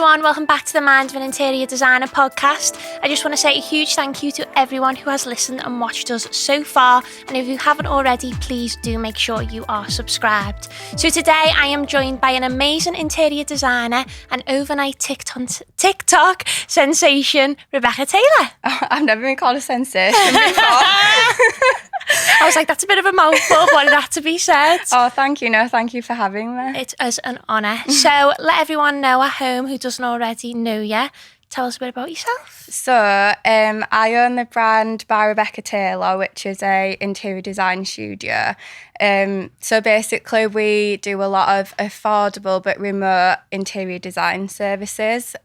everyone, welcome back to the Mind of an Interior Designer podcast. I just want to say a huge thank you to everyone who has listened and watched us so far, and if you haven't already, please do make sure you are subscribed. So today I am joined by an amazing interior designer and overnight TikTok sensation, Rebecca Taylor. I've never been called a sensation before. I was like, that's a bit of a mouthful, but it had to be said. Oh, thank you. No, thank you for having me. It is an honour. So let everyone know at home who doesn't already know you. Tell us a bit about yourself. So I own the brand by Rebecca Taylor, which is a interior design studio. So basically we do a lot of affordable but remote interior design services.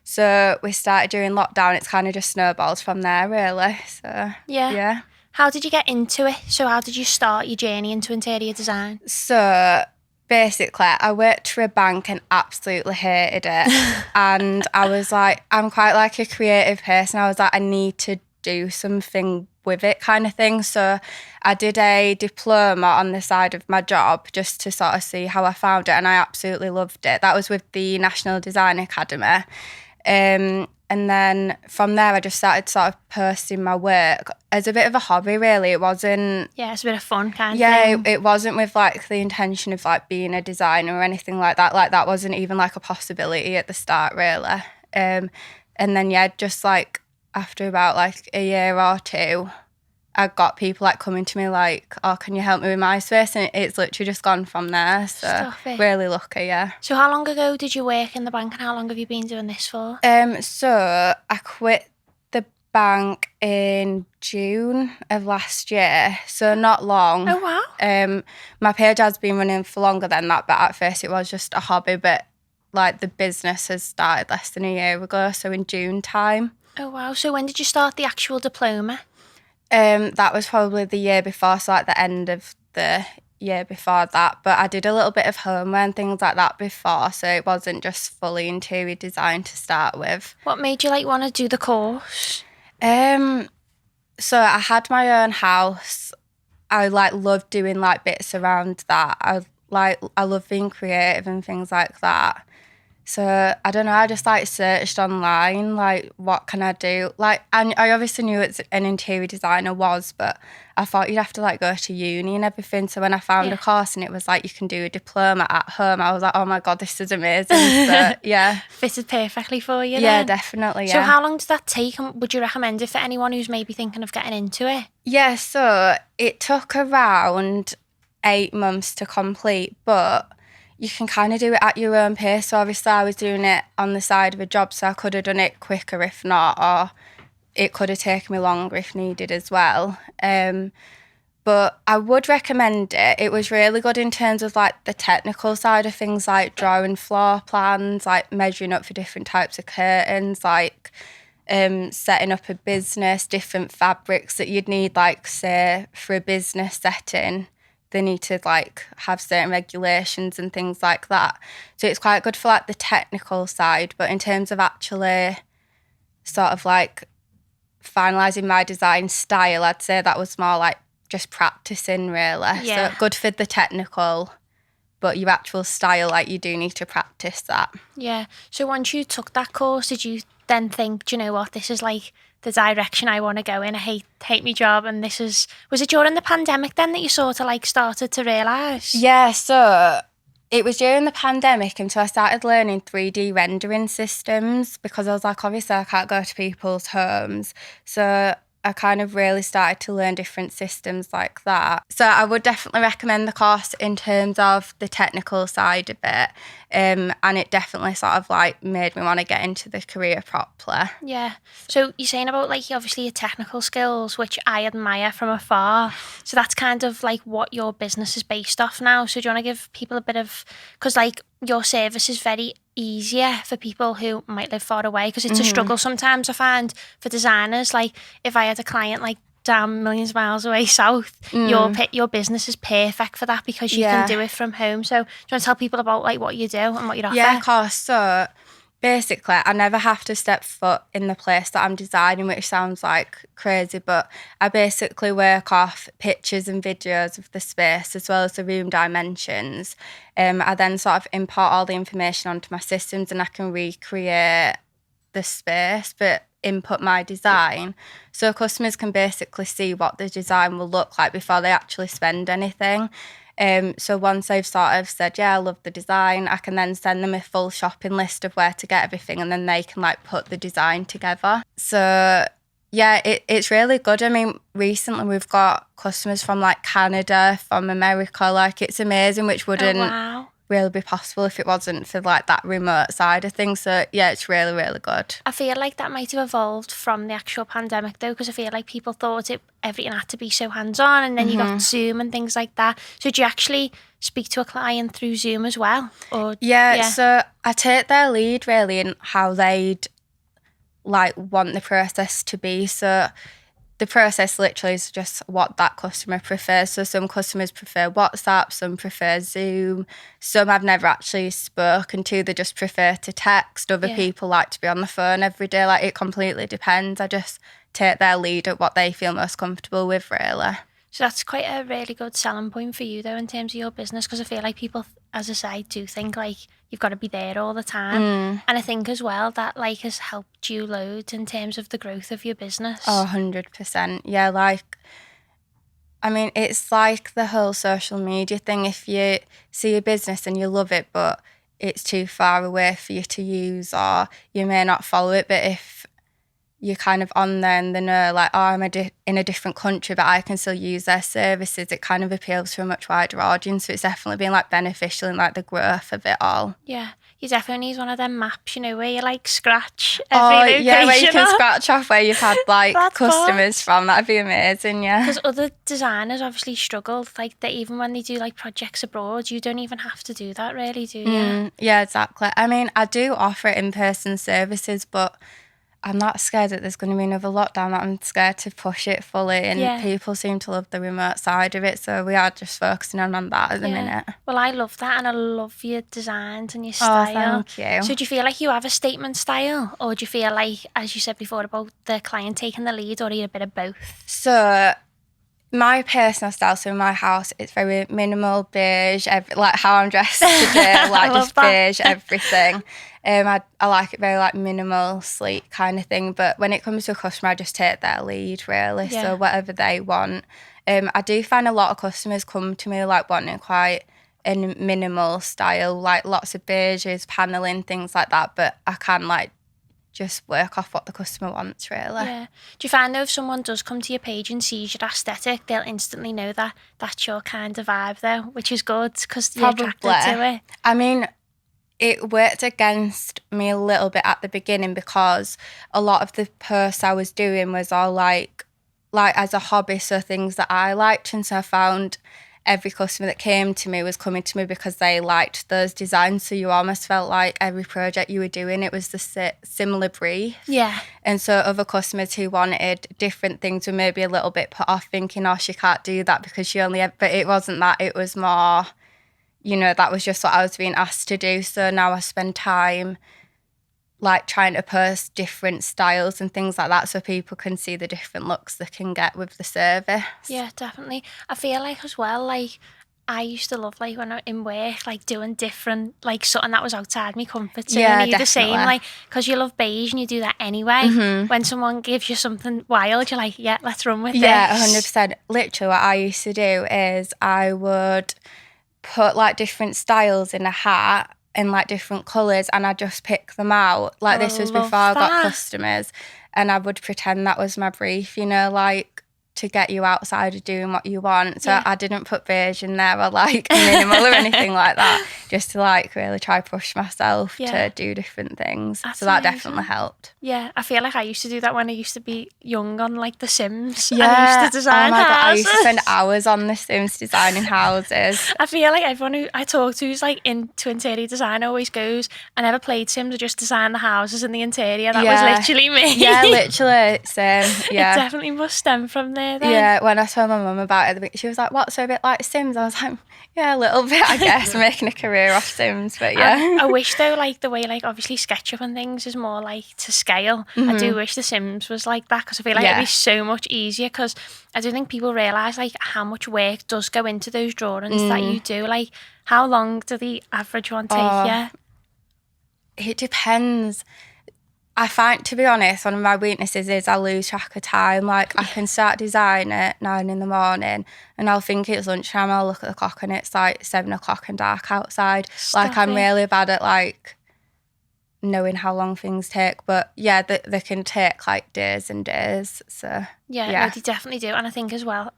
So we started during lockdown. It's kind of just snowballed from there, really. So yeah. How did you get into it? So how did you start your journey into interior design? So basically, I worked for a bank and absolutely hated it. And I was like, I'm quite like a creative person. I was like, I need to do something with it kind of thing. So I did a diploma on the side of my job just to sort of see how I found it. And I absolutely loved it. That was with the National Design Academy. And then from there, I just started sort of posting my work as a bit of a hobby, really. It wasn't... Yeah, it's a bit of fun kind of thing. Yeah, it wasn't with, like, the intention of, like, being a designer or anything like that. Like, that wasn't even, like, a possibility at the start, really. And then, yeah, just, like, after about, like, a year or two, I got people, like, coming to me, like, oh, can you help me with my space? And it's literally just gone from there. So, really lucky, yeah. So how long ago did you work in the bank and how long have you been doing this for? So I quit the bank in June of last year, so not long. Oh, wow. My page has been running for longer than that, but at first it was just a hobby, but, like, the business has started less than a year ago, so in June time. Oh, wow. So when did you start the actual diploma? That was probably the year before, so like the end of the year before that. But I did a little bit of homewear and things like that before, so it wasn't just fully interior design to start with. What made you want to do the course? So I had my own house. I loved doing bits around that. I love being creative and things like that. So, I don't know, I just searched online, what can I do? And I obviously knew what an interior designer was, but I thought you'd have to go to uni and everything. So when I found a course and it was you can do a diploma at home, I was like, oh my God, this is amazing. So, yeah. Fitted perfectly for you then. Yeah, definitely, yeah. So how long does that take and would you recommend it for anyone who's maybe thinking of getting into it? Yeah, so it took around 8 months to complete, but you can kind of do it at your own pace. So obviously I was doing it on the side of a job, so I could have done it quicker if not, or it could have taken me longer if needed as well. But I would recommend it. It was really good in terms of the technical side of things, like drawing floor plans, measuring up for different types of curtains, setting up a business, different fabrics that you'd need, say, for a business setting. They need to have certain regulations and things like that. So it's quite good for the technical side, but in terms of actually sort of finalising my design style, I'd say that was more just practicing really. Yeah. So good for the technical, but your actual style, you do need to practice that. Yeah. So once you took that course, did you then think, do you know what, this is the direction I want to go in? I hate my job, and was it during the pandemic then that you sort of started to realise? Yeah, so it was during the pandemic, and so I started learning 3D rendering systems because I was obviously I can't go to people's homes, so I kind of really started to learn different systems like that. So I would definitely recommend the course in terms of the technical side of it. And it definitely sort of made me want to get into the career properly. Yeah. So you're saying about obviously your technical skills, which I admire from afar. So that's kind of what your business is based off now. So do you want to give people a bit of, because your service is very easier for people who might live far away, because it's a struggle sometimes I find for designers. If I had a client down millions of miles away south, your business is perfect for that because you can do it from home. So do you want to tell people about what you do and what you offer? Yeah, of course. So basically, I never have to step foot in the place that I'm designing, which sounds like crazy, but I basically work off pictures and videos of the space as well as the room dimensions. I then sort of import all the information onto my systems and I can recreate the space, but input my design. So customers can basically see what the design will look like before they actually spend anything. So once they've sort of said, yeah, I love the design, I can then send them a full shopping list of where to get everything and then they can like put the design together. So yeah, it's really good. I mean, recently we've got customers from like Canada, from America, like it's amazing, which wouldn't really be possible if it wasn't for like that remote side of things. So yeah, it's really, really good. I feel like that might have evolved from the actual pandemic though, because I feel like people thought everything had to be so hands-on, and then you got Zoom and things like that. So do you actually speak to a client through Zoom as well? Or yeah, so I take their lead really in how they'd like want the process to be. So the process literally is just what that customer prefers. So some customers prefer WhatsApp, some prefer Zoom, some I've never actually spoken to, they just prefer to text. Other people like to be on the phone every day. Like it completely depends. I just take their lead at what they feel most comfortable with, really. So that's quite a really good selling point for you though in terms of your business, because I feel like people, as I say, do think like you've got to be there all the time. And I think as well that like has helped you loads in terms of the growth of your business. Oh, 100%. Yeah, like, I mean, it's like the whole social media thing. If you see a business and you love it, but it's too far away for you to use, or you may not follow it, but if you're kind of on there and they know like, oh, I'm in a different country, but I can still use their services, it kind of appeals to a much wider audience. So it's definitely been like beneficial in like the growth of it all. Yeah, you definitely need one of them maps, you know, where you like scratch every location. Yeah, where you can scratch off where you've had like customers from. That'd be amazing, yeah. Because other designers obviously struggled, like that even when they do like projects abroad, you don't even have to do that really, do you? Yeah, exactly. I mean, I do offer in-person services, but I'm not scared that there's going to be another lockdown. I'm scared to push it fully, and people seem to love the remote side of it, so we are just focusing on that at the minute. Well, I love that, and I love your designs and your style. Oh, thank you. So do you feel like you have a statement style, or do you feel like, as you said before, about the client taking the lead, or are you a bit of both? So my personal style, so in my house, it's very minimal, beige, like how I'm dressed today, like just beige, everything. I like it very like minimal, sleek kind of thing. But when it comes to a customer, I just take their lead really. So whatever they want. I do find a lot of customers come to me like wanting quite a minimal style, like lots of beiges, paneling, things like that. But I can like just work off what the customer wants, really. Yeah. Do you find though if someone does come to your page and sees your aesthetic, they'll instantly know that that's your kind of vibe though, which is good because you're attracted to it? I mean, it worked against me a little bit at the beginning because a lot of the posts I was doing was all like as a hobby, so things that I liked, and so I found every customer that came to me was coming to me because they liked those designs. So you almost felt like every project you were doing, it was the similar brief. Yeah. And so other customers who wanted different things were maybe a little bit put off, thinking, oh, she can't do that because she only... But it wasn't that. It was more, you know, that was just what I was being asked to do. So now I spend time like trying to post different styles and things like that so people can see the different looks they can get with the service. Yeah, definitely. I feel like as well, like I used to love like when I'm in work, like doing different, like something that was outside my comfort zone. Yeah, you the same, like because you love beige and you do that anyway. When someone gives you something wild, you're like, yeah, let's run with this. Yeah, 100%. Literally what I used to do is I would put like different styles in a hat in like different colours and I just pick them out. Like this was before I got customers, and I would pretend that was my brief, you know, like to get you outside of doing what you want. So I didn't put beige in there or like minimal or anything like that, just to like really try push myself to do different things. That's so that amazing. definitely helped. Yeah, I feel like I used to do that when I used to be young on like The Sims. Yeah, I used to design houses. God, I used to spend hours on The Sims designing houses. I feel like everyone who I talk to who's like into interior design always goes, I never played Sims, I just designed the houses and the interior. That was literally me. Yeah, literally. Same. Yeah. It definitely must stem from there. there then? Yeah, when I told my mum about it, she was like, what, so a bit like Sims? I was like, yeah, a little bit, I guess, making a career off Sims, but yeah. I wish though, like the way like obviously SketchUp and things is more like to scale. I do wish The Sims was like that, because I feel like it'd be so much easier, because I don't think people realise like how much work does go into those drawings that you do. Like, how long do the average one take you? It depends. I find, to be honest, one of my weaknesses is I lose track of time. Like, I can start design at 9 in the morning and I'll think it's lunchtime. I'll look at the clock and it's like 7 o'clock and dark outside. Like, I'm really bad at like knowing how long things take. But yeah, they can take like days and days. So yeah, no, they definitely do. And I think as well,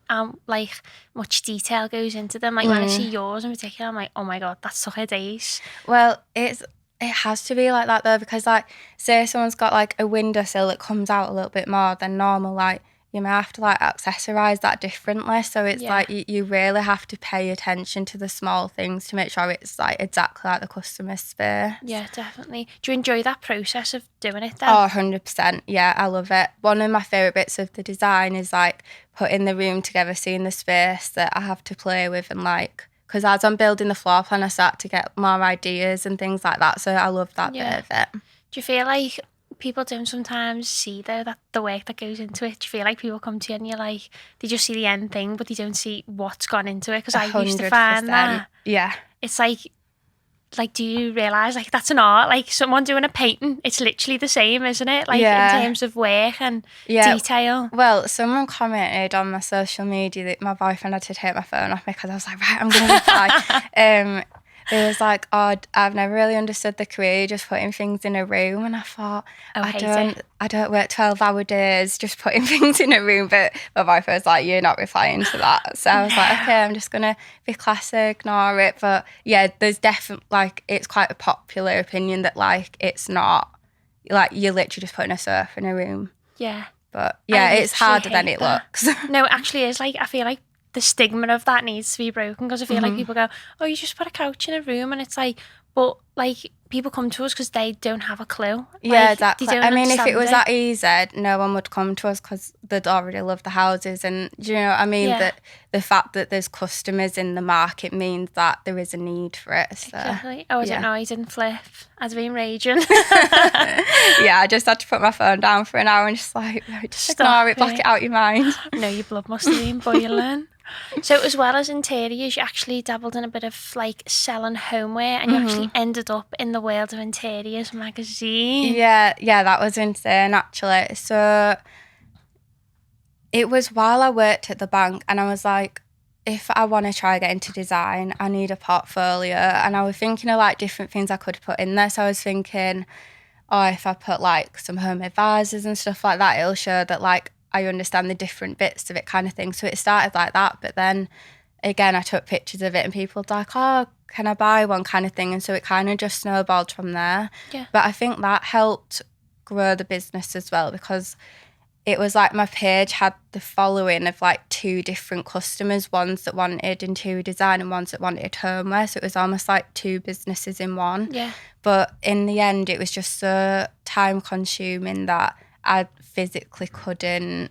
like much detail goes into them. Like when I see yours in particular, I'm like, oh my God, that's took her days. Well, it has to be like that though, because like, say someone's got like a windowsill that comes out a little bit more than normal, like you may have to like accessorize that differently. So it's like you really have to pay attention to the small things to make sure it's like exactly like the customer's space. Yeah, definitely. Do you enjoy that process of doing it then? Oh, 100%. Yeah, I love it. One of my favourite bits of the design is like putting the room together, seeing the space that I have to play with, and like, because as I'm building the floor plan, I start to get more ideas and things like that. So I love that bit of it. Do you feel like people don't sometimes see though that the work that goes into it? Do you feel like people come to you and you're like, they just see the end thing, but they don't see what's gone into it? Because I used to find that. Yeah. It's like, do you realise like that's an art? Like someone doing a painting, it's literally the same, isn't it? Like in terms of work and detail. Well, someone commented on my social media that my boyfriend had to take my phone off me because I was like, right, I'm going to reply. It was like, oh, I've never really understood the career, just putting things in a room. And I thought, I don't work 12-hour days just putting things in a room. But my boyfriend was like, you're not replying to that. So I was like, okay, I'm just going to be classy, ignore it. But yeah, there's definitely, like, it's quite a popular opinion that, like, it's not, like, you're literally just putting a surf in a room. Yeah. But yeah, it's harder than it looks. No, it actually is. Like, I feel like the stigma of that needs to be broken, because I feel like people go, oh, you just put a couch in a room, and it's like, but like people come to us because they don't have a clue. Yeah, like, exactly. I mean, if it was that easy, no one would come to us because they'd already love the houses. And do you know what I mean? That the fact that there's customers in the market means that there is a need for it. So. Exactly. Oh, I don't know. I didn't flip. I'd been raging. Yeah, I just had to put my phone down for an hour and just like, just ignore it, block it out your mind. No, your blood must have been boiling. So as well as interiors, you actually dabbled in a bit of like selling homeware, and you actually ended up in the World of Interiors magazine. Yeah, that was insane actually. So it was while I worked at the bank, and I was like, if I want to try get into design, I need a portfolio. And I was thinking of like different things I could put in there. So I was thinking, oh, if I put like some homemade vases and stuff like that, it'll show that like I understand the different bits of it, kind of thing. So it started like that. But then again, I took pictures of it and people were like, oh, can I buy one, kind of thing. And so it kind of just snowballed from there. Yeah. But I think that helped grow the business as well, because it was like my page had the following of like two different customers, ones that wanted interior design and ones that wanted homeware. So it was almost like two businesses in one. Yeah. But in the end, it was just so time consuming that I physically couldn't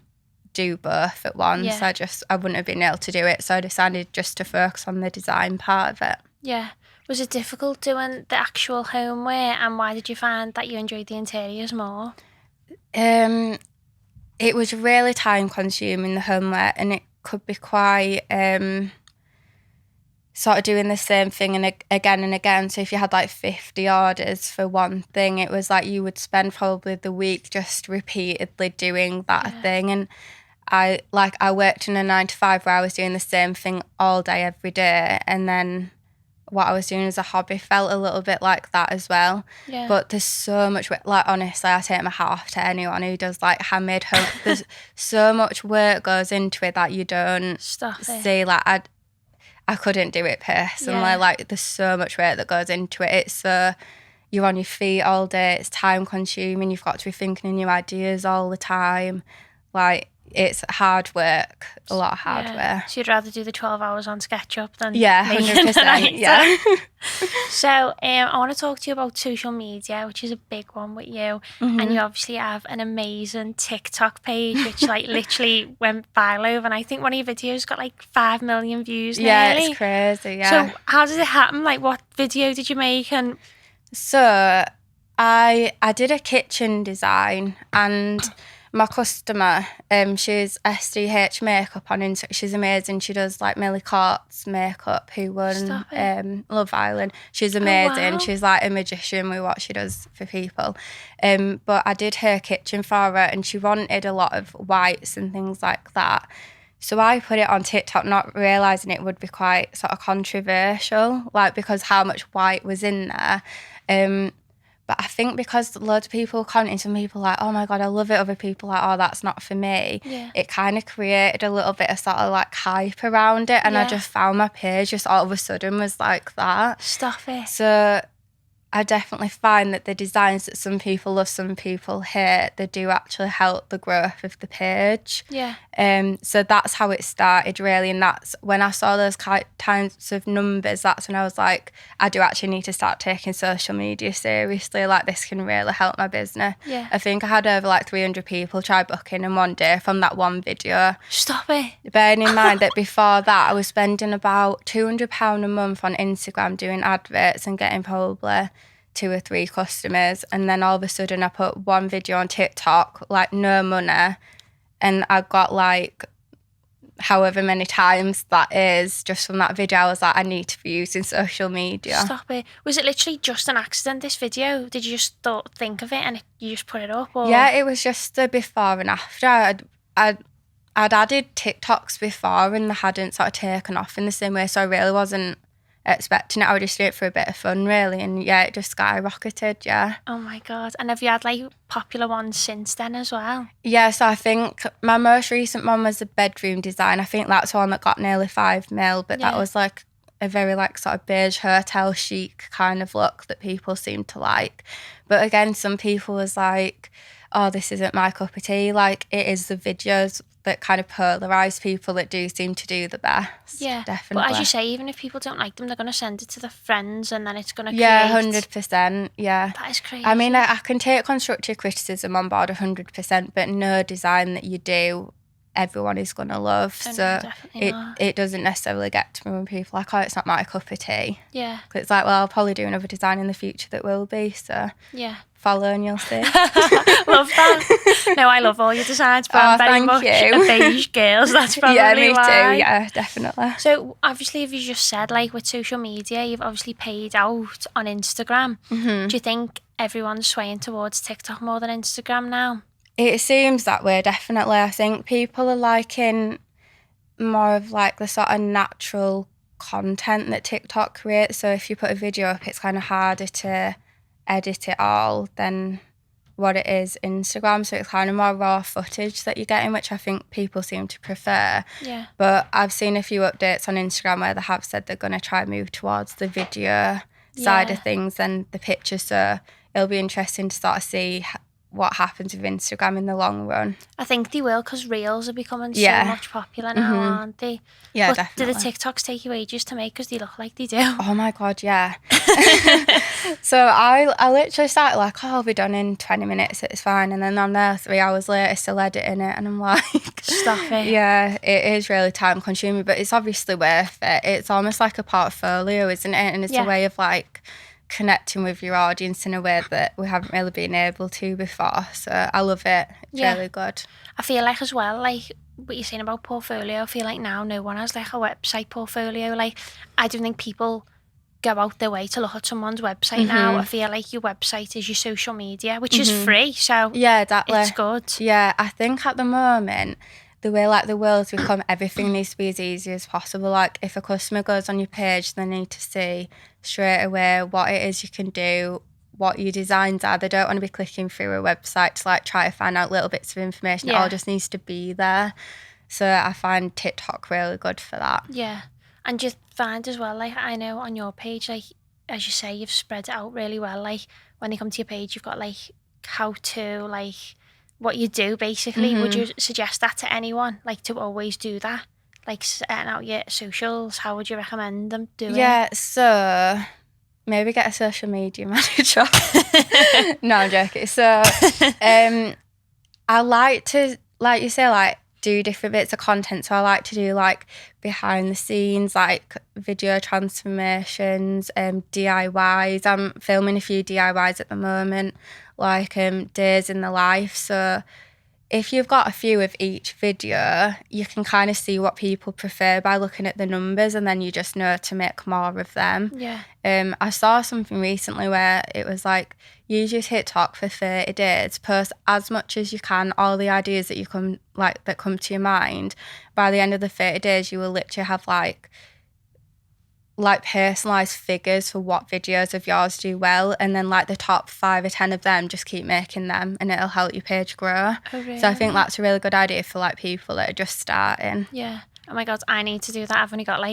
do both at once. Yeah. I wouldn't have been able to do it. So I decided just to focus on the design part of it. Yeah. Was it difficult doing the actual homeware, and why did you find that you enjoyed the interiors more? It was really time consuming, the homeware, and it could be quite sort of doing the same thing and again and again. So if you had like 50 orders for one thing, it was like you would spend probably the week just repeatedly doing that thing. And I worked in a 9-to-5 where I was doing the same thing all day, every day. And then what I was doing as a hobby felt a little bit like that as well. Yeah. But there's so much work. Like, honestly, I take my hat off to anyone who does like handmade home. There's so much work goes into it that you don't see. Like, I couldn't do it personally. Yeah. Like, there's so much work that goes into it. It's you're on your feet all day. It's time consuming. You've got to be thinking of new ideas all the time. Like, it's hard work, a lot of hard work. So you'd rather do the 12 hours on SketchUp than 100%. Yeah. So I want to talk to you about social media, which is a big one with you. And you obviously have an amazing TikTok page, which like literally went viral over. And I think one of your videos got like 5 million views nearly. Yeah, it's crazy, yeah. So how did it happen? Like, what video did you make? And so I did a kitchen design, and my customer, she's SDH Makeup on Instagram. She's amazing. She does like Millie Court's makeup, who won Love Island. She's amazing. wow. She's like a magician with what she does for people. But I did her kitchen for her, and she wanted a lot of whites and things like that. So I put it on TikTok, not realising it would be quite sort of controversial, like because how much white was in there. But I think because loads of people commenting, some people like, oh my God, I love it. Other people like, oh, that's not for me. Yeah. It kind of created a little bit of sort of like hype around it. And I just found my page just all of a sudden was like that. Stop it. So I definitely find that the designs that some people love, some people hate, they do actually help the growth of the page. Yeah. So that's how it started really, and that's when I saw those kinds of numbers, that's when I was like, I do actually need to start taking social media seriously, like this can really help my business. Yeah. I think I had over like 300 people try booking in one day from that one video. Stop it. Bearing in mind that before that I was spending about £200 a month on Instagram doing adverts and getting probably 2 or 3 customers, and then all of a sudden I put one video on TikTok, like no money, and I got like however many times that is just from that video. I was like, I need to be using social media. Stop it. Was it literally just an accident, this video? Did you just think of it and you just put it up? Or? Yeah, it was just the before and after. I'd added TikToks before and they hadn't sort of taken off in the same way, so I really wasn't expecting it. I would just do it for a bit of fun really, and yeah, it just skyrocketed. Yeah. Oh my God. And have you had like popular ones since then as well? Yeah, so I think my most recent one was a bedroom design. I think that's one that got nearly 5 mil, but that was like a very like sort of beige hotel chic kind of look that people seem to like. But again, some people was like, oh, this isn't my cup of tea. Like, it is the videos that kind of polarise people that do seem to do the best. Yeah, definitely. But as you say, even if people don't like them, they're going to send it to their friends and then it's going to create... Yeah, 100%, yeah. That is crazy. I mean, I can take constructive criticism on board 100%, but no design that you do, everyone is going to love. Oh, so no, it doesn't necessarily get to me when people are like, oh, it's not my cup of tea. Yeah. Because it's like, well, I'll probably do another design in the future that will be, so... Yeah. Follow and you'll see. Love that. No, I love all your designs, but I'm very much a beige girl, so that's probably yeah, me why. too. Yeah, definitely. So obviously, as you just said, like with social media, you've obviously paid out on Instagram. Mm-hmm. Do you think everyone's swaying towards TikTok more than Instagram now? It seems that way, definitely. I think people are liking more of like the sort of natural content that TikTok creates. So if you put a video up, it's kind of harder to edit it all than what it is Instagram, so it's kind of more raw footage that you're getting, which I think people seem to prefer. Yeah. But I've seen a few updates on Instagram where they have said they're going to try and move towards the video side of things and the picture, so it'll be interesting to sort of see what happens with Instagram in the long run. I think they will, because Reels are becoming so much popular now, aren't they? Yeah, but definitely. Do the TikToks take you ages to make because they look like they do? Oh my God, yeah. So I literally started like, oh, I'll be done in 20 minutes, it's fine. And then I'm there 3 hours later still editing it, and I'm like... Stop it. Yeah, it is really time consuming, but it's obviously worth it. It's almost like a portfolio, isn't it? And it's a way of like connecting with your audience in a way that we haven't really been able to before. So I love it. It's really good. I feel like as well, like what you're saying about portfolio, I feel like now no one has like a website portfolio. Like, I don't think people go out their way to look at someone's website now. I feel like your website is your social media, which is free, so yeah, exactly. It's good. Yeah, I think at the moment, the way like the world's become, everything needs to be as easy as possible. Like if a customer goes on your page, they need to see straight away what it is you can do, what your designs are. They don't want to be clicking through a website to like try to find out little bits of information. It all just needs to be there. So I find TikTok really good for that. Yeah. And just find as well, like I know on your page, like as you say, you've spread it out really well. Like when they come to your page, you've got like how to, like what you do, basically. Would you suggest that to anyone, like to always do that? Like setting out your socials, how would you recommend them doing? Yeah, so maybe get a social media manager. No, I'm joking. So I like to, like you say, like do different bits of content. So I like to do like behind the scenes, like video transformations, DIYs. I'm filming a few DIYs at the moment, like days in the life. So if you've got a few of each video, you can kind of see what people prefer by looking at the numbers, and then you just know to make more of them. Yeah. I saw something recently where it was like, use your TikTok for 30 days, post as much as you can, all the ideas that that come to your mind. By the end of the 30 days, you will literally have like personalised figures for what videos of yours do well, and then like the top 5 or 10 of them, just keep making them and it'll help your page grow. Oh, really? So I think that's a really good idea for like people that are just starting. Yeah. Oh my God, I need to do that. I've only got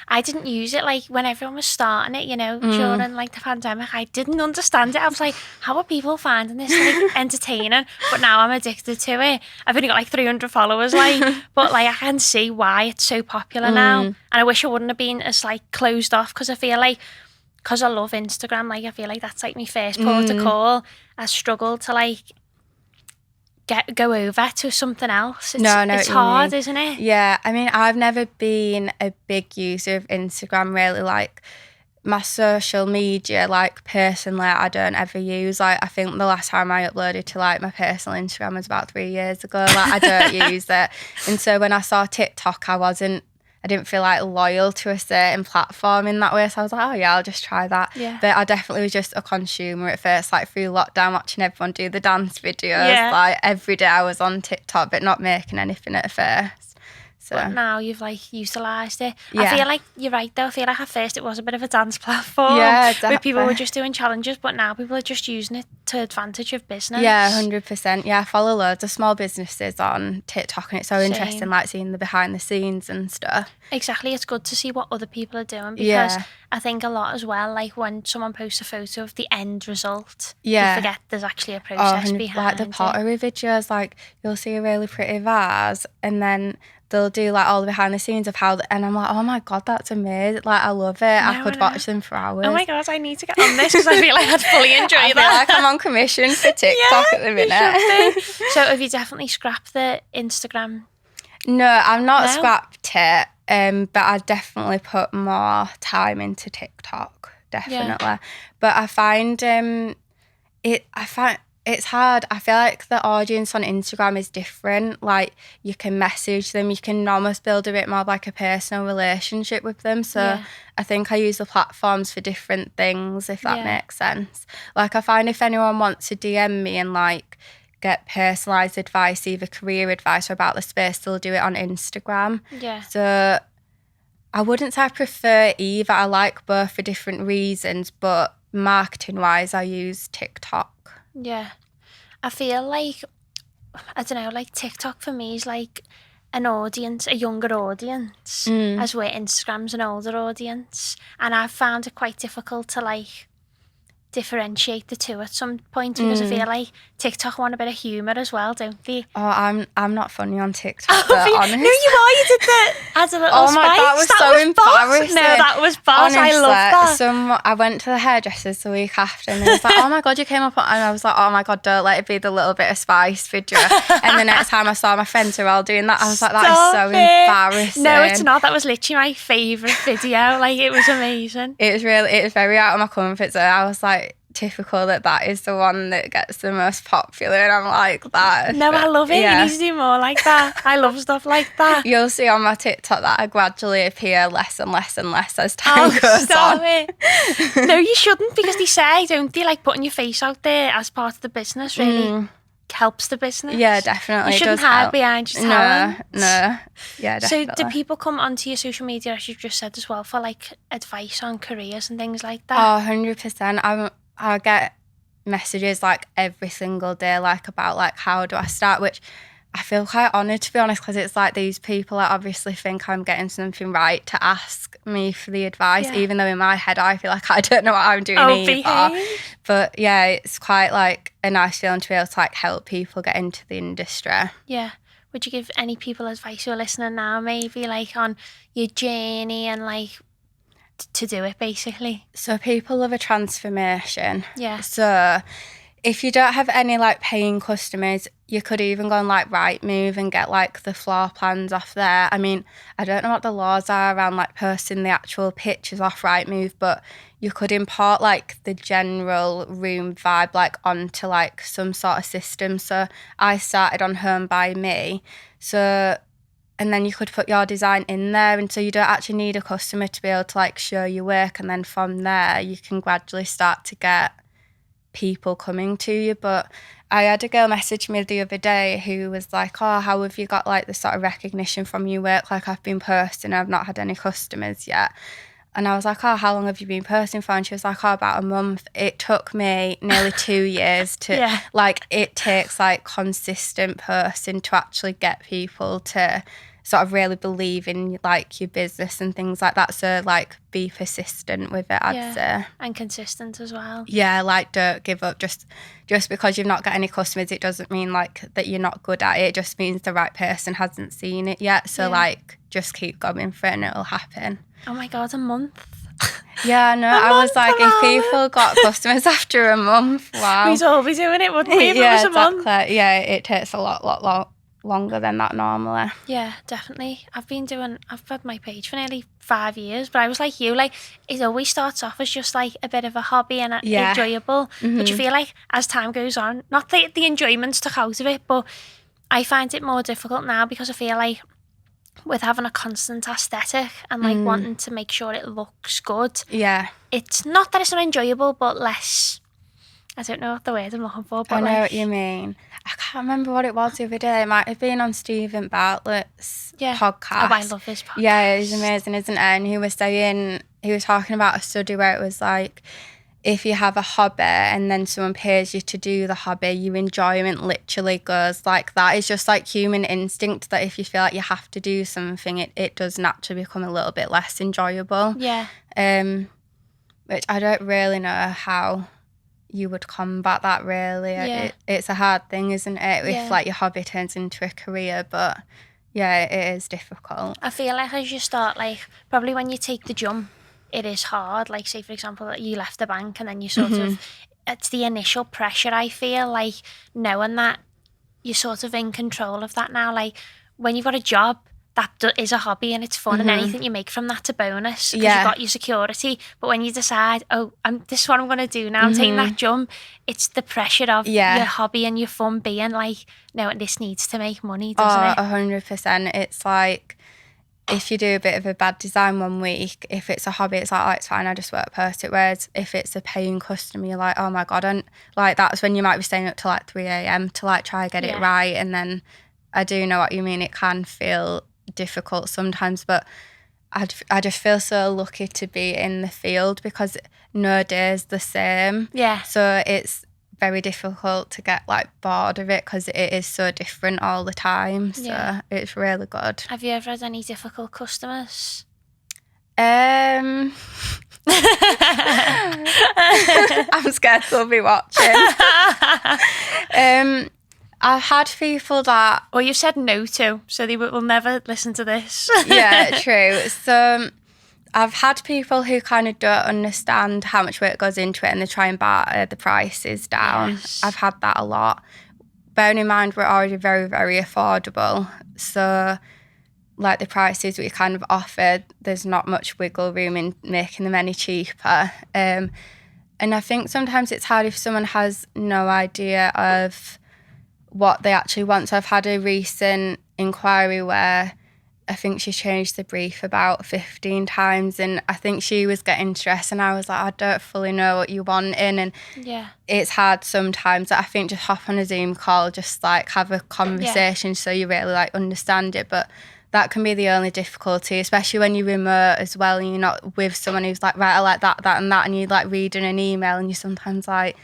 I didn't use it when everyone was starting it, during like the pandemic. I didn't understand it. I was like, how are people finding this entertaining? But now I'm addicted to it. I've only got 300 followers, but I can see why it's so popular now. And I wish I wouldn't have been as closed off, because I feel because I love Instagram, I feel like that's my first port of call. I struggle to go over to something else. It's hard, isn't it? Yeah, I mean, I've never been a big user of Instagram, really. Like my social media, personally, I don't ever use. I think the last time I uploaded to my personal Instagram was about 3 years ago. I don't use it. And so when I saw TikTok, I didn't feel loyal to a certain platform in that way. So I was like, oh yeah, I'll just try that. Yeah. But I definitely was just a consumer at first, through lockdown, watching everyone do the dance videos. Yeah. Every day I was on TikTok, but not making anything at first. So but now you've utilised it. Yeah. I feel like you're right though. I feel like at first it was a bit of a dance platform. Yeah, definitely. Where people were just doing challenges, but now people are just using it to advantage of business. Yeah, 100%. Yeah, I follow loads of small businesses on TikTok, and it's so interesting seeing the behind the scenes and stuff. Exactly, it's good to see what other people are doing, because I think a lot as well, when someone posts a photo of the end result, you forget there's actually a process behind the pottery videos, you'll see a really pretty vase, and then they'll do all the behind the scenes of how, and I'm like, oh my God, that's amazing. I love it. I could watch them for hours. Oh my God, I need to get on this, because I feel I'd fully enjoy that. I feel I'm on commission for TikTok at the minute. So have you definitely scrapped the Instagram? No, I've not scrapped it, but I definitely put more time into TikTok, definitely. Yeah. But I find it's hard. I feel like the audience on Instagram is different. You can message them, you can almost build a bit more of a personal relationship with them. So I think I use the platforms for different things, if that makes sense. I find if anyone wants to DM me and get personalised advice, either career advice or about the space, they'll do it on Instagram. Yeah. So I wouldn't say I prefer either. I like both for different reasons, but marketing-wise, I use TikTok. Yeah. I feel I don't know, TikTok for me is an audience, a younger audience, as where Instagram's an older audience. And I've found it quite difficult to differentiate the two at some point, because I feel TikTok want a bit of humour as well, don't they? Oh, I'm not funny on TikTok, honest. No, you are. You did that as a little spice. Oh my God, that was so embarrassing. No, that was boss. I love that. I went to the hairdressers the week after, and they was like, oh my God, you came up on, and I was like, oh my God, don't let it be the little bit of spice video. And the next time I saw my friends who were all doing that, I was like, that is so embarrassing. No, it's not. That was literally my favourite video. It was amazing. It was very out of my comfort zone. I was like, typical that is the one that gets the most popular, and I'm like that. No, I love it. You need to do more like that. I love stuff like that. You'll see on my TikTok that I gradually appear less and less and less as time goes on. It. No, you shouldn't, because they say, don't they, putting your face out there as part of the business really helps the business. Yeah, definitely. You shouldn't hide behind your talent. No. Yeah, definitely. So do people come onto your social media, as you've just said as well, for advice on careers and things like that? Oh, 100%. I get messages every single day about how do I start, which I feel quite honoured, to be honest, because it's like these people that obviously think I'm getting something right to ask me for the advice, even though in my head I feel like I don't know what I'm doing either. Behave. But yeah, it's quite like a nice feeling to be able to like help people get into the industry. Yeah. Would you give any people advice who are listening now, maybe like on your journey and like to do it basically? So people love a transformation. Yeah. So if you don't have any like paying customers, you could even go on like Rightmove and get like the floor plans off there. I mean, I don't know what the laws are around like posting the actual pictures off Rightmove, but you could import like the general room vibe like onto like some sort of system. So I started on Home by Me. So and then you could put your design in there, and so you don't actually need a customer to be able to like show your work, and then from there you can gradually start to get people coming to you. But I had a girl message me the other day who was like, oh, how have you got like the sort of recognition from your work? Like I've been posting, I've not had any customers yet. And I was like, oh, how long have you been posting for? And she was like, oh, about a month. It took me nearly 2 years to like, it takes like consistent posting to actually get people to sort of really believe in like your business and things like that. So like be persistent with it, I'd say. And consistent as well. Yeah, like don't give up. Just because you've not got any customers, it doesn't mean like that you're not good at it. It just means the right person hasn't seen it yet. So like just keep going for it and it'll happen. Oh my God, a month. Yeah, no, I was like, if people got customers after a month, wow. We'd all be doing it, wouldn't we, if it was a month? Yeah, it takes a lot longer than that normally. Yeah, definitely. I've had my page for nearly 5 years, but I was like you, like it always starts off as just like a bit of a hobby and enjoyable. But you feel like as time goes on, not that the enjoyment's took out of it, but I find it more difficult now because I feel like with having a constant aesthetic and like wanting to make sure it looks good. Yeah. It's not that it's not enjoyable, but less, I don't know what the word I'm looking for. But I know what you mean. I can't remember what it was the other day. It might have been on Stephen Bartlett's podcast. Oh, I love his podcast. Yeah, it's amazing, isn't it? And he was talking about a study where it was like, if you have a hobby and then someone pays you to do the hobby, your enjoyment literally goes like that. It's just like human instinct that if you feel like you have to do something, it does naturally become a little bit less enjoyable. Yeah. Which I don't really know how you would combat that really. Yeah. It's a hard thing, isn't it? If like your hobby turns into a career, but yeah, it is difficult. I feel like as you start, like probably when you take the jump, it is hard. Like say for example, you left the bank and then you sort of, it's the initial pressure, I feel like, knowing that you're sort of in control of that now. Like when you've got a job, that is a hobby and it's fun, and anything you make from that's a bonus because you've got your security. But when you decide, this is what I'm going to do now, I'm taking that jump, it's the pressure of your hobby and your fun being like, no, this needs to make money, doesn't it? 100%. It's like, if you do a bit of a bad design one week, if it's a hobby, it's like, oh, it's fine, I just work post it. Whereas if it's a paying customer, you're like, oh my God. And like that's when you might be staying up till like 3 a.m. to like try and get it right. And then I do know what you mean. It can feel difficult sometimes, but I just feel so lucky to be in the field because no day is the same. Yeah. So it's very difficult to get like bored of it because it is so different all the time. So it's really good. Have you ever had any difficult customers? I'm scared they'll be watching. I've had people that... Or you said no to, so they will never listen to this. Yeah, true. So I've had people who kind of don't understand how much work goes into it and they try and batter the prices down. Yes. I've had that a lot. Bearing in mind we're already very, very affordable. So like the prices we kind of offer, there's not much wiggle room in making them any cheaper. And I think sometimes it's hard if someone has no idea of what they actually want. So I've had a recent inquiry where I think she changed the brief about 15 times and I think she was getting stressed and I was like, I don't fully know what you want in, and it's hard sometimes. I think just hop on a Zoom call, just like have a conversation so you really like understand it. But that can be the only difficulty, especially when you're remote as well and you're not with someone who's like, right, I like that and that, and you're like reading an email and you're sometimes like,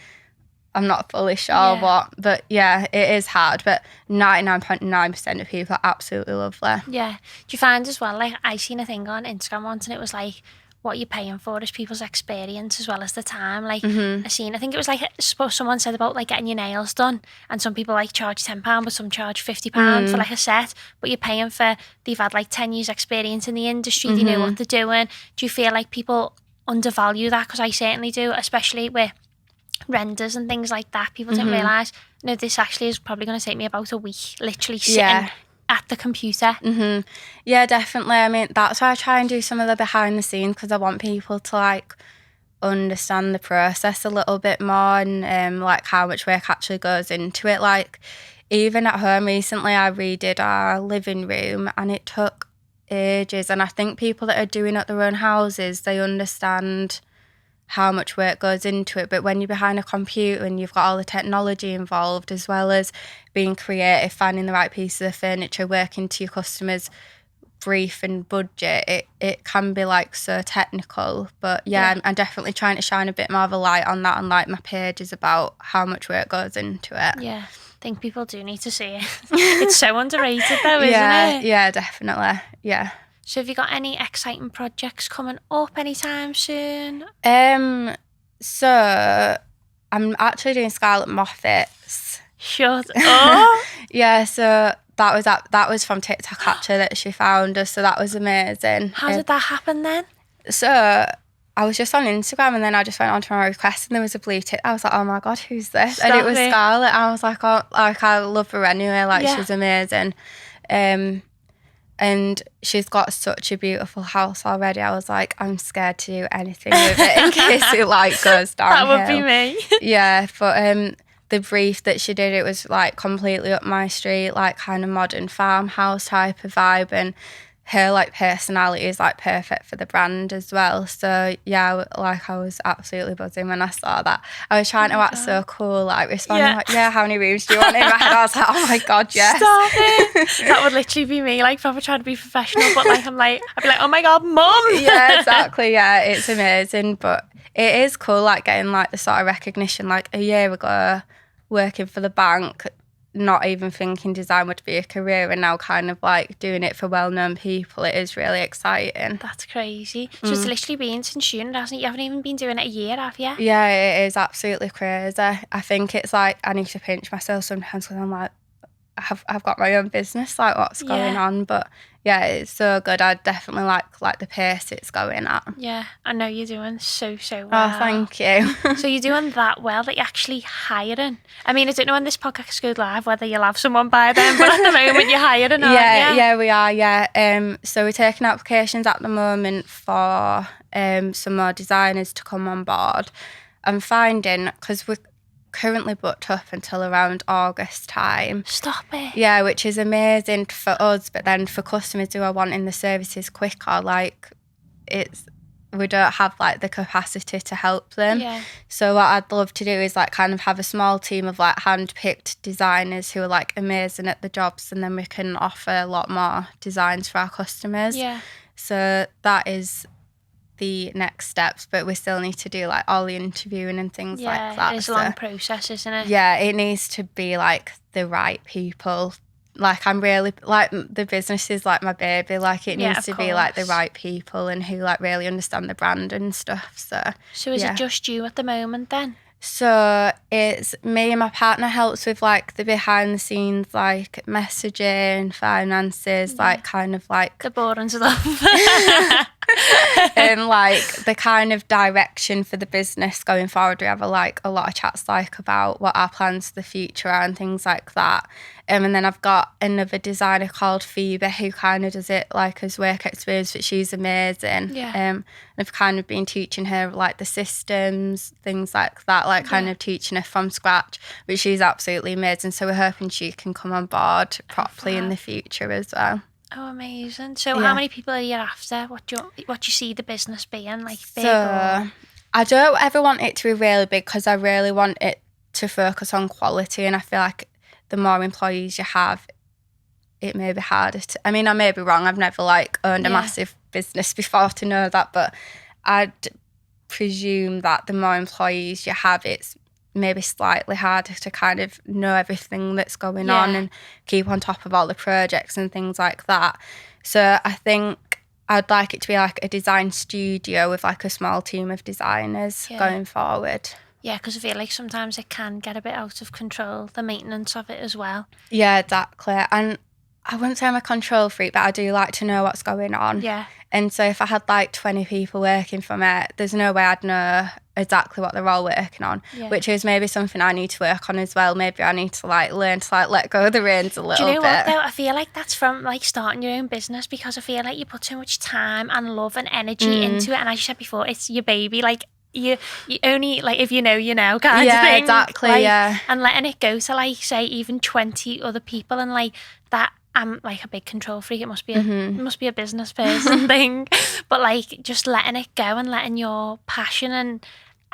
I'm not fully sure Yeah. what, but yeah, it is hard. But 99.9% of people are absolutely lovely. Yeah. Do you find as well, like, I seen a thing on Instagram once and it was like, what you're paying for is people's experience as well as the time. Like, I think it was like, someone said about like getting your nails done, and some people like charge £10, but some charge £50 for like a set, but you're paying for, they've had like 10 years experience in the industry, they know what they're doing. Do you feel like people undervalue that? Because I certainly do, especially with renders and things like that. People don't realise, no, this actually is probably going to take me about a week, literally sitting at the computer. Yeah, definitely. I mean, that's why I try and do some of the behind the scenes, because I want people to like understand the process a little bit more, and like how much work actually goes into it. Like, even at home recently, I redid our living room and it took ages. And I think people that are doing it at their own houses, they understand how much work goes into it. But when you're behind a computer and you've got all the technology involved, as well as being creative, finding the right piece of the furniture, working to your customers' brief and budget, it can be like so technical. But yeah, I'm definitely trying to shine a bit more of a light on that, on like my pages, about how much work goes into it. Yeah, I think people do need to see it. It's so underrated though, isn't it? Yeah, definitely. Yeah. So have you got any exciting projects coming up anytime soon? So I'm actually doing Scarlett Moffat's. Shut up. Yeah, so that was from TikTok actually, that she found us, so that was amazing. How did that happen then? So I was just on Instagram and then I just went onto my request and there was a blue tick. I was like, oh my God, who's this? And it was Scarlett. I was like, oh, like, I love her anyway, like she's amazing. And she's got such a beautiful house already. I was like, I'm scared to do anything with it in case it like goes downhill. That would be me. Yeah, but the brief that she did, it was like completely up my street, like kind of modern farmhouse type of vibe, and her like personality is like perfect for the brand as well. So yeah, like I was absolutely buzzing when I saw that. I was trying to act so cool, like responding like, yeah, how many rooms do you want? In my head I was like, oh my God, yes. Stop it. That would literally be me, like proper trying to be professional, but like I'd be like, oh my God, mum. Yeah, exactly. Yeah, it's amazing. But it is cool, like getting like the sort of recognition. Like a year ago, working for the bank, not even thinking design would be a career, and now kind of like doing it for well-known people. It is really exciting. That's crazy. So it's literally been since June, hasn't it? You haven't even been doing it a year, have you? Yeah, it is absolutely crazy. I think it's like I need to pinch myself sometimes because I'm like, I've got my own business, like what's going on? But yeah, it's so good. I definitely like the pace it's going at. Yeah, I know you're doing so well. Oh, thank you. So you're doing that well that you're actually hiring. I mean, I don't know when this podcast goes live whether you'll have someone by then, but at the moment you're hiring, aren't you? Yeah, we are, yeah. So we're taking applications at the moment for some more designers to come on board. I'm finding, because we're currently booked up until around August time. Stop it. Yeah, which is amazing for us, but then for customers who are wanting the services quicker, like we don't have like the capacity to help them. Yeah. So what I'd love to do is like kind of have a small team of like hand-picked designers who are like amazing at the jobs, and then we can offer a lot more designs for our customers. Yeah. So that is the next steps, but we still need to do like all the interviewing and things like that. It's a long process, isn't it? Yeah, it needs to be like the right people. Like I'm really like, the business is like my baby. Like it needs to be like the right people and who like really understand the brand and stuff. So is it just you at the moment then? So it's me and my partner helps with like the behind the scenes, like messaging, finances, like kind of like the boring stuff. And like the kind of direction for the business going forward. We have a lot of chats like about what our plans for the future are and things like that. And then I've got another designer called Phoebe who kind of does it like as work experience, but she's amazing. Yeah. And I've kind of been teaching her like the systems, things like that, like kind of teaching her from scratch, but she's absolutely amazing. So we're hoping she can come on board properly in the future as well. Oh, amazing. So how many people are you after? What do you see the business being, like big? So I don't ever want it to be really big because I really want it to focus on quality, and I feel like the more employees you have, it may be harder to, I mean, I may be wrong. I've never like owned a massive business before to know that, but I'd presume that the more employees you have, it's maybe slightly harder to kind of know everything that's going on and keep on top of all the projects and things like that. So I think I'd like it to be like a design studio with like a small team of designers going forward. Yeah, because I feel like sometimes it can get a bit out of control, the maintenance of it as well. Yeah, exactly. And I wouldn't say I'm a control freak, but I do like to know what's going on. Yeah. And so if I had like 20 people working from it, there's no way I'd know exactly what they're all working on, which is maybe something I need to work on as well. Maybe I need to like learn to like let go of the reins a little bit. Do you know what though? I feel like that's from like starting your own business, because I feel like you put so much time and love and energy into it. And as you said before, it's your baby. Like you only, like, if you know kind of thing. Yeah, exactly, like, and letting it go to like say even 20 other people, and like that. I'm like a big control freak. It must be a business person thing, but like just letting it go and letting your passion, and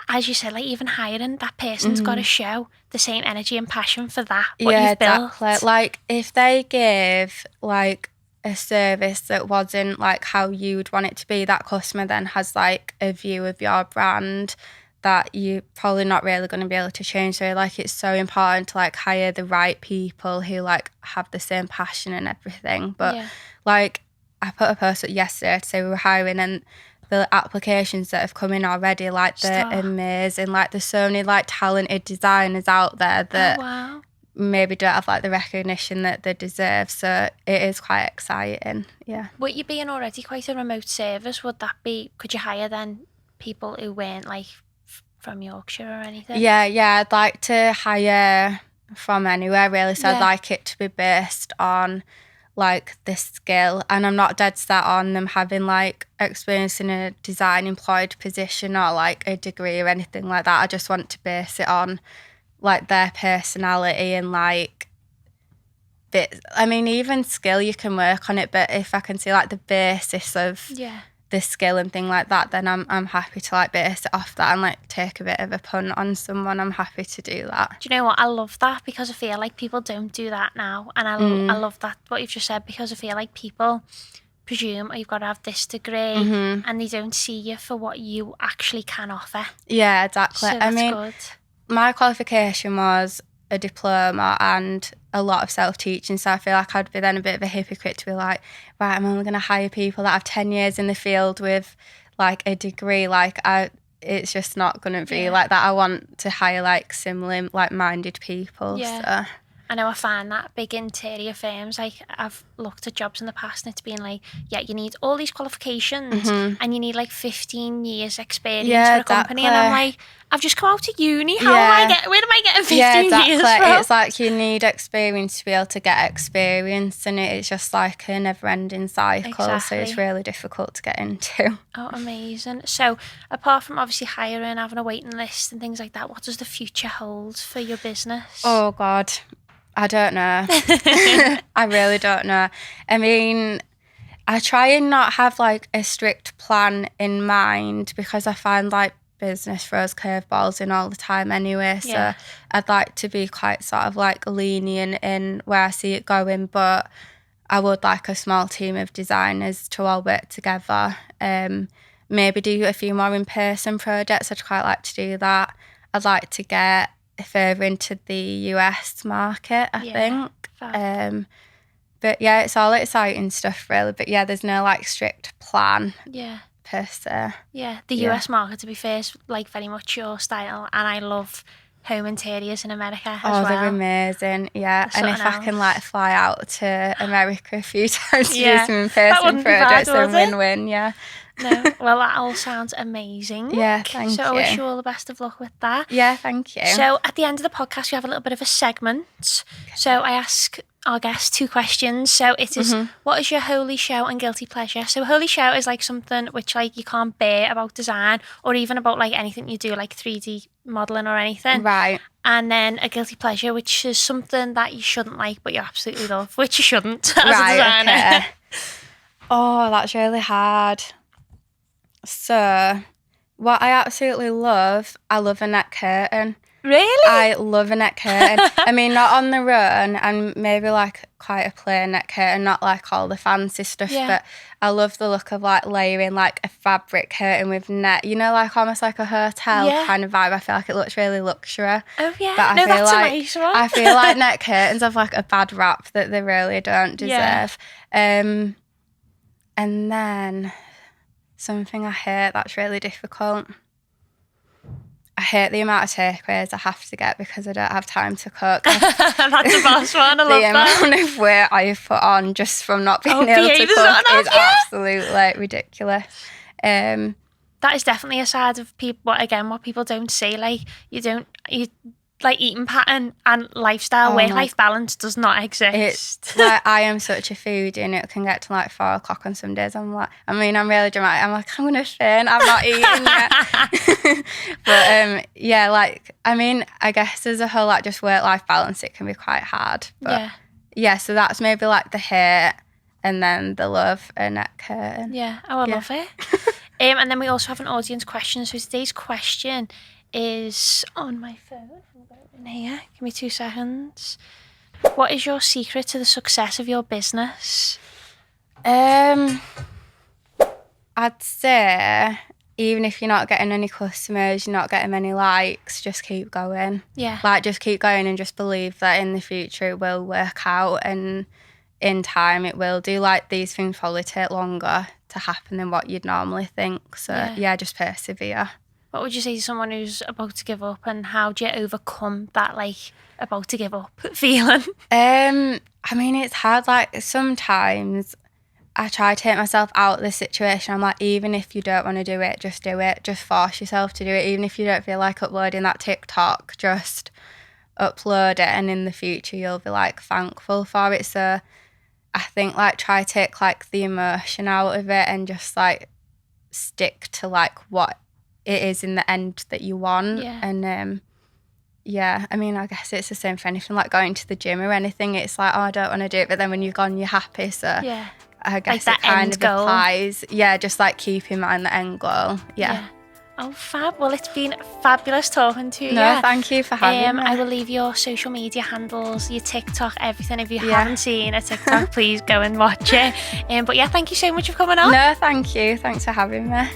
as you said, like even hiring that person's got to show the same energy and passion for that what you've built. Exactly. Like if they give like a service that wasn't like how you'd want it to be, that customer then has like a view of your brand that you're probably not really going to be able to change. So like it's so important to like hire the right people who like have the same passion and everything. But like I put a post up yesterday to say we were hiring, and the applications that have come in already, like they're amazing. Like there's so many like talented designers out there that maybe don't have like the recognition that they deserve. So it is quite exciting. Yeah. With you being already quite a remote service, would that be, could you hire then people who weren't like from Yorkshire or anything? Yeah, I'd like to hire from anywhere really. So I'd like it to be based on like the skill, and I'm not dead set on them having like experience in a design employed position or like a degree or anything like that. I just want to base it on like their personality and like bits. I mean, even skill you can work on it, but if I can see like the basis of the skill and thing like that, then I'm happy to like base it off that and like take a bit of a punt on someone. I'm happy to do that. Do you know what? I love that, because I feel like people don't do that now, and I love that what you've just said, because I feel like people presume, oh, you've got to have this degree, and they don't see you for what you actually can offer. Yeah, exactly. So that's good. My qualification was a diploma and a lot of self-teaching, so I feel like I'd be then a bit of a hypocrite to be like, right, I'm only going to hire people that have 10 years in the field with like a degree. Like it's just not going to be like that. I want to hire like similar like minded people. So. I know I find that big interior firms, like I've looked at jobs in the past and it's been like, you need all these qualifications and you need like 15 years experience for a company. And I'm like, I've just come out of uni. Where am I getting 15 years from? It's like you need experience to be able to get experience, and it's just like a never-ending cycle. So it's really difficult to get into. Oh, amazing. So apart from obviously hiring, having a waiting list and things like that, what does the future hold for your business? Oh God, I don't know. I really don't know. I mean, I try and not have like a strict plan in mind, because I find like business throws curveballs in all the time anyway. So I'd like to be quite sort of like lenient in where I see it going, but I would like a small team of designers to all work together. Maybe do a few more in-person projects. I'd quite like to do that. I'd like to get further into the US market, I think. But yeah, it's all exciting stuff really. But yeah, there's no like strict plan per se. Yeah, the US market, to be fair, is like very much your style, and I love home interiors in America as well. Oh, they're amazing, yeah. And if I can like fly out to America a few times to do some in-person projects, then win-win, No, well, that all sounds amazing. Yeah, thank you. So I wish you all the best of luck with that. Yeah, thank you. So at the end of the podcast, we have a little bit of a segment. Okay. So I ask our guests 2 questions. So it is, what is your holy show and guilty pleasure? So holy show is like something which like you can't bear about design, or even about like anything you do, like 3D modelling or anything. Right. And then a guilty pleasure, which is something that you shouldn't like, but you absolutely love, which you shouldn't as a designer. Okay. Oh, that's really hard. So, what I absolutely love, I love a net curtain. Really? I love a neck curtain. I mean, not on the run, and maybe like quite a plain neck curtain, not like all the fancy stuff, but I love the look of like layering like a fabric curtain with net, you know, like almost like a hotel kind of vibe. I feel like it looks really luxury. Oh yeah, but no, that's like, a nice one. I feel like neck curtains have like a bad rap that they really don't deserve. And then something I hate that's really difficult. I hate the amount of takeaways I have to get because I don't have time to cook. That's the best one. I love the amount of weight I've put on just from not being able to cook is absolutely ridiculous. That is definitely a side of people. Again, what people don't see, like you like eating pattern and lifestyle, work-life balance does not exist. It's like I am such a foodie, and it can get to like 4 o'clock on some days. I'm really dramatic. I'm like, I'm gonna faint. I'm not eating yet. But like, I mean, I guess as a whole, like just work-life balance, it can be quite hard. But yeah, so that's maybe like the hate, and then the love, a neck curtain. Yeah, I love it. And then we also have an audience question. So today's question is on my phone. I'll go in here. Give me 2 seconds. What is your secret to the success of your business? I'd say even if you're not getting any customers, you're not getting many likes, just keep going. Yeah. Like just keep going and just believe that in the future it will work out, and in time it will do. Like these things probably take longer to happen than what you'd normally think. So yeah, just persevere. What would you say to someone who's about to give up, and how do you overcome that like about to give up feeling? I mean, it's hard. Like sometimes I try to take myself out of the situation. I'm like, even if you don't want to do it. Just force yourself to do it. Even if you don't feel like uploading that TikTok, just upload it, and in the future you'll be like thankful for it. So I think like try to take like the emotion out of it and just like stick to like what it is in the end that you want. And I mean, I guess it's the same for anything, like going to the gym or anything. It's like, oh, I don't want to do it, but then when you've gone, you're happy. So I guess like it kind of applies. Yeah, just like keep in mind the end goal. Yeah. Oh, fab. Well, it's been fabulous talking to you. No, thank you for having me. I will leave your social media handles, your TikTok, everything. If you haven't seen a TikTok, please go and watch it. But yeah, thank you so much for coming on. No, thank you. Thanks for having me.